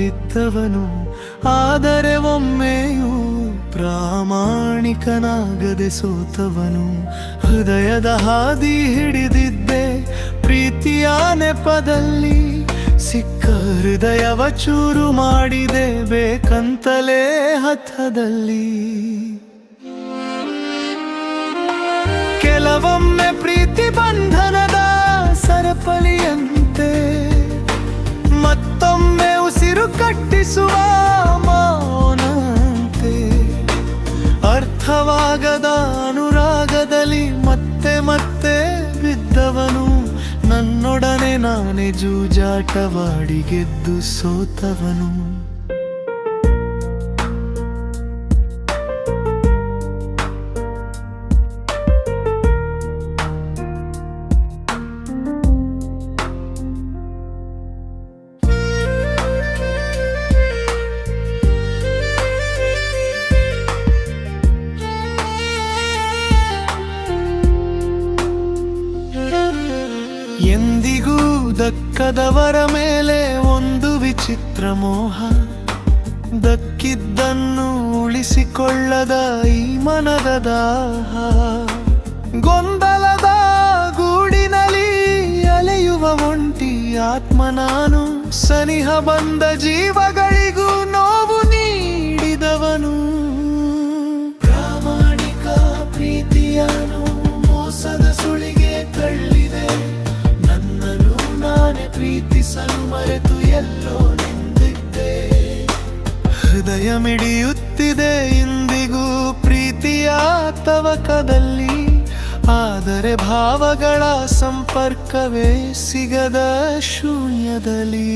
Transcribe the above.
ಬಿದ್ದವನು, ಆದರೆ ಒಮ್ಮೆಯೂ ಪ್ರಾಮಾಣಿಕನಾಗದೆ ಸೋತವನು. ಹೃದಯದ ಹಾದಿ ಹಿಡಿದಿದ್ದೆ ಪ್ರೀತಿಯ ನೆಪದಲ್ಲಿ, ಸಿಕ್ಕ ಹೃದಯವ ಚೂರು ಮಾಡಿದೆ ಬೇಕಂತಲೇ ಹಠದಲ್ಲಿ. ಕೆಲವೊಮ್ಮೆ ಪ್ರೀತಿ ಬಂಧನದ ಸರಪಳಿಯಂತೆ, ಮತ್ತೊಮ್ಮೆ ಉಸಿರು ಕಟ್ಟಿಸುವ ಮೌನಂತೆ. ಅರ್ಥವಾಗದ ಅನುರಾಗದಲ್ಲಿ ಮತ್ತೆ ಮತ್ತೆ ಬಿದ್ದವನು, ನನ್ನೊಡನೆ ನಾನೇ ಜೂಜಾಟವಾಡಿ ಗೆದ್ದು ಸೋತವನು. ಎಂದಿಗೂ ದಕ್ಕದವರ ಮೇಲೆ ಒಂದು ವಿಚಿತ್ರ ಮೋಹ, ದಕ್ಕಿದ್ದನ್ನು ಉಳಿಸಿಕೊಳ್ಳದ ಈ ಮನದ ದಾಹ. ಗೊಂದಲದ ಗೂಡಿನಲ್ಲಿ ಅಲೆಯುವ ಒಂಟಿ ಆತ್ಮ ನಾನು, ಸನಿಹ ಬಂದ ಜೀವಗಳಿಗೂ ನೋವು ನೀಡಿದವನು. ಪ್ರಾಮಾಣಿಕ ಪ್ರೀತಿಯನು ಮೋಸದ ಸುಳಿಗೆ ತಳ್ಳಿದೆ, ನನ್ನನ್ನು ನಾನೇ ಪ್ರೀತಿಸಲು ಮರೆತು ಎಲ್ಲೋ ನಿಂತಿದ್ದೆ. ಹೃದಯ ಮಿಡಿಯುತ್ತಿದೆ ಇಂದಿಗೂ ಪ್ರೀತಿಯ ತವಕದಲ್ಲಿ, ಆದರೆ ಭಾವಗಳ ಸಂಪರ್ಕವೇ ಸಿಗದ ಶೂನ್ಯದಲ್ಲಿ.